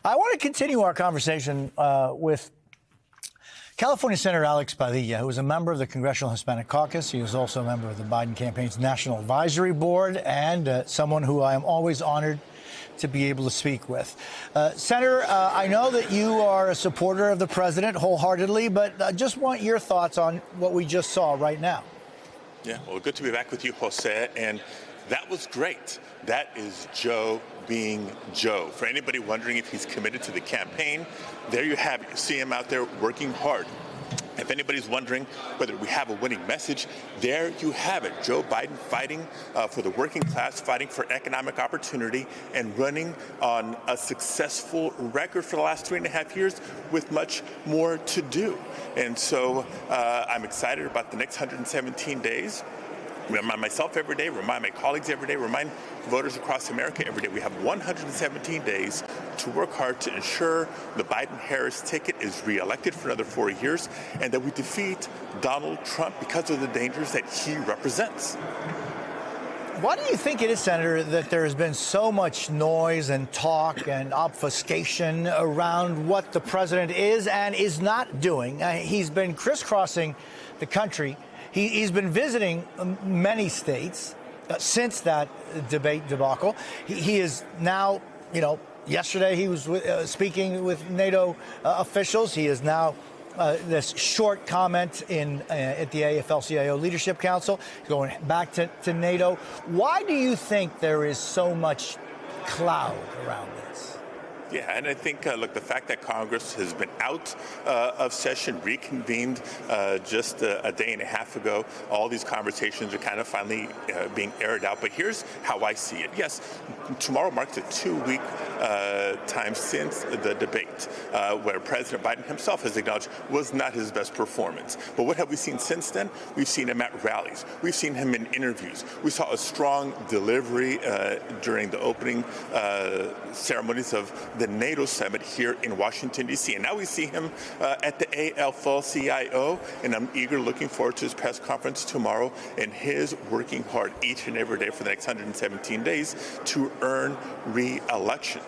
I want to continue our conversation with California Senator Alex Padilla, who is a member of the Congressional Hispanic Caucus. He is also a member of the Biden campaign's National Advisory Board and someone who I am always honored to be able to speak with. Senator, I know that you are a supporter of the president wholeheartedly, but I just want your thoughts on what we just saw right now. Yeah, well, good to be back with you, Jose. And that was great. That is Joe being Joe. For anybody wondering if he's committed to the campaign, there you have it. You see him out there working hard. If anybody's wondering whether we have a winning message, there you have it. Joe Biden fighting for the working class, fighting for economic opportunity, and running on a successful record for the last 3.5 years with much more to do. And so I'm excited about the next 117 days. Remind myself every day, remind my colleagues every day, remind voters across America every day. We have 117 days to work hard to ensure the Biden-Harris ticket is reelected for another 4 years and that we defeat Donald Trump because of the dangers that he represents. Why do you think it is, Senator, that there has been so much noise and talk and obfuscation around what the president is and is not doing? He's been crisscrossing the country. He's been visiting many states since that debate debacle. He is now, yesterday he was speaking with NATO officials. He is now this short comment at the AFL-CIO Leadership Council, going back to NATO. Why do you think there is so much cloud around this? Yeah, and I think, look, the fact that Congress has been out of session, reconvened just a day and a half ago, all these conversations are kind of finally being aired out. But here's how I see it. Yes, tomorrow marks a 2-week time since the debate, where President Biden himself has acknowledged was not his best performance. But what have we seen since then? We've seen him at rallies. We've seen him in interviews. We saw a strong delivery during the opening ceremonies of the NATO summit here in Washington, D.C. And now we see him at the AFL-CIO, and I'm looking forward to his press conference tomorrow and his working hard each and every day for the next 117 days to earn re-election.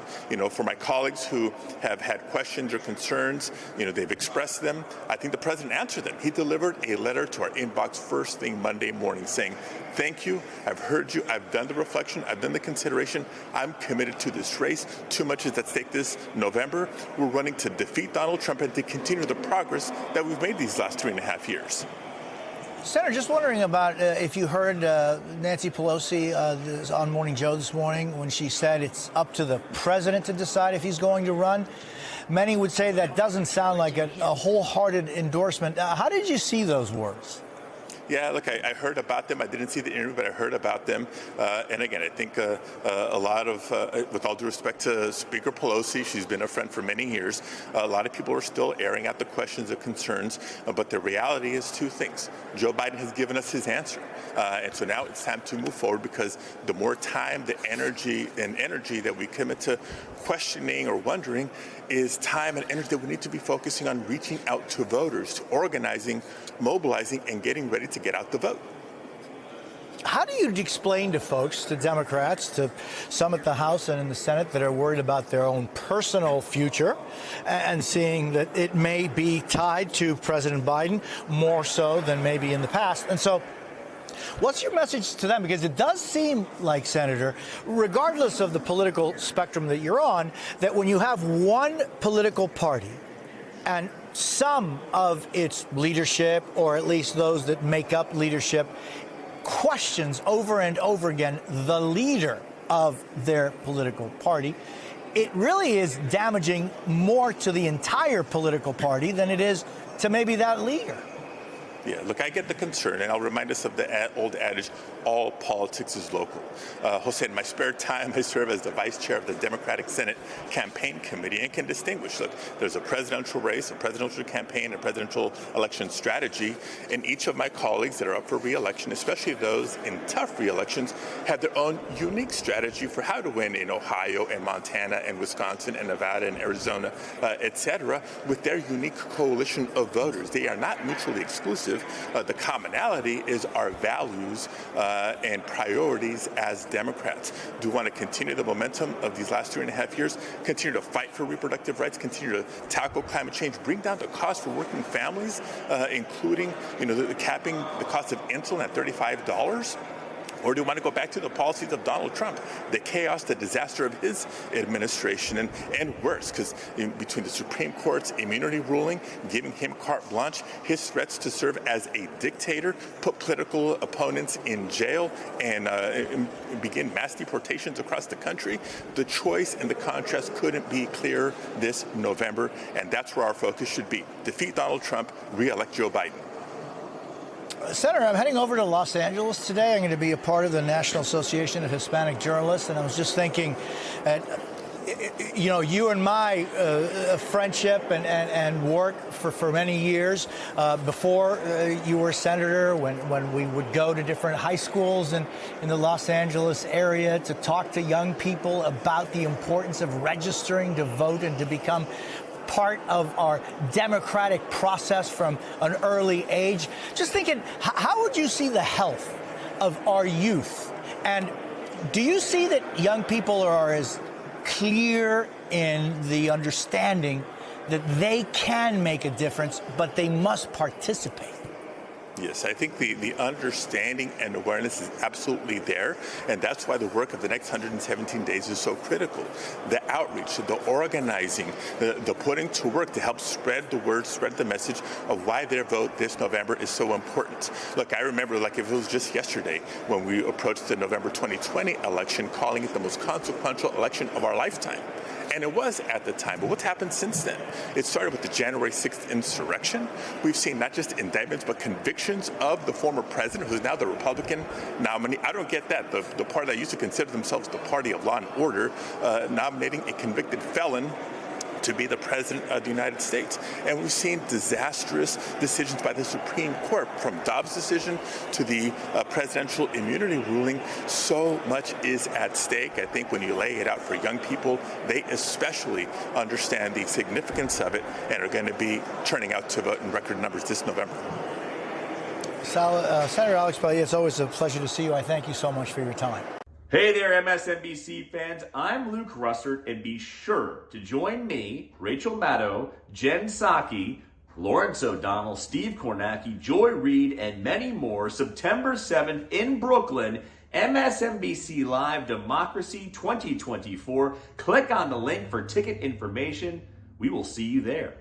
For my colleagues who have had questions or concerns, they've expressed them. I think the president answered them. He delivered a letter to our inbox first thing Monday morning saying, "Thank you. I've heard you. I've done the reflection. I've done the consideration. I'm committed to this race. Too much is at stake this November. We're running to defeat Donald Trump and to continue the progress that we've made these last 3.5 years." Senator, just wondering about if you heard Nancy Pelosi on Morning Joe this morning when she said it's up to the president to decide if he's going to run. Many would say that doesn't sound like a wholehearted endorsement. How did you see those words? Yeah, look, I heard about them. I didn't see the interview, but I heard about them. And again, I think a lot of, with all due respect to Speaker Pelosi, she's been a friend for many years. A lot of people are still airing out the questions and concerns. But the reality is two things. Joe Biden has given us his answer. And so now it's time to move forward because the more time, the energy that we commit to questioning or wondering is time and energy that we need to be focusing on reaching out to voters, to organizing, mobilizing, and getting ready to get out the vote. How do you explain to folks, to Democrats, to some at the House and in the Senate that are worried about their own personal future and seeing that it may be tied to President Biden more so than maybe in the past? And so what's your message to them? Because it does seem like, Senator, regardless of the political spectrum that you're on, that when you have one political party and some of its leadership, or at least those that make up leadership, questions over and over again the leader of their political party, it really is damaging more to the entire political party than it is to maybe that leader. Yeah, look, I get the concern, and I'll remind us of the old adage, all politics is local. Jose, in my spare time, I serve as the vice chair of the Democratic Senate Campaign Committee and can distinguish. Look, there's a presidential race, a presidential campaign, a presidential election strategy, and each of my colleagues that are up for re-election, especially those in tough re-elections, have their own unique strategy for how to win in Ohio and Montana and Wisconsin and Nevada and Arizona, et cetera, with their unique coalition of voters. They are not mutually exclusive. perspective, the commonality is our values and priorities as Democrats. Do we want to continue the momentum of these last 3.5 years, continue to fight for reproductive rights, continue to tackle climate change, bring down the cost for working families, including capping the cost of insulin at $35? Or do we want to go back to the policies of Donald Trump, the chaos, the disaster of his administration, and worse, because between the Supreme Court's immunity ruling, giving him carte blanche, his threats to serve as a dictator, put political opponents in jail, and begin mass deportations across the country, the choice and the contrast couldn't be clearer this November, and that's where our focus should be. Defeat Donald Trump, re-elect Joe Biden. Senator, I'm heading over to Los Angeles today. I'm going to be a part of the National Association of Hispanic Journalists, and I was just thinking, you and my friendship and work for many years before you were a senator, when we would go to different high schools in the Los Angeles area to talk to young people about the importance of registering to vote and to become part of our democratic process from an early age. Just thinking, how would you see the health of our youth? And do you see that young people are as clear in the understanding that they can make a difference, but they must participate? Yes, I think the understanding and awareness is absolutely there, and that's why the work of the next 117 days is so critical. The outreach, the organizing, the putting to work to help spread the word, spread the message of why their vote this November is so important. Look, I remember like if it was just yesterday when we approached the November 2020 election, calling it the most consequential election of our lifetime. And it was at the time. But what's happened since then? It started with the January 6th insurrection. We've seen not just indictments, but convictions of the former president, who's now the Republican nominee. I don't get that. The party that used to consider themselves the party of law and order, nominating a convicted felon to be the president of the United States. And we've seen disastrous decisions by the Supreme Court, from Dobbs' decision to the presidential immunity ruling. So much is at stake. I think when you lay it out for young people, they especially understand the significance of it and are going to be turning out to vote in record numbers this November. Senator Alex Padilla, it's always a pleasure to see you. I thank you so much for your time. Hey there, MSNBC fans. I'm Luke Russert, and be sure to join me, Rachel Maddow, Jen Psaki, Lawrence O'Donnell, Steve Kornacki, Joy Reid, and many more September 7th in Brooklyn, MSNBC Live Democracy 2024. Click on the link for ticket information. We will see you there.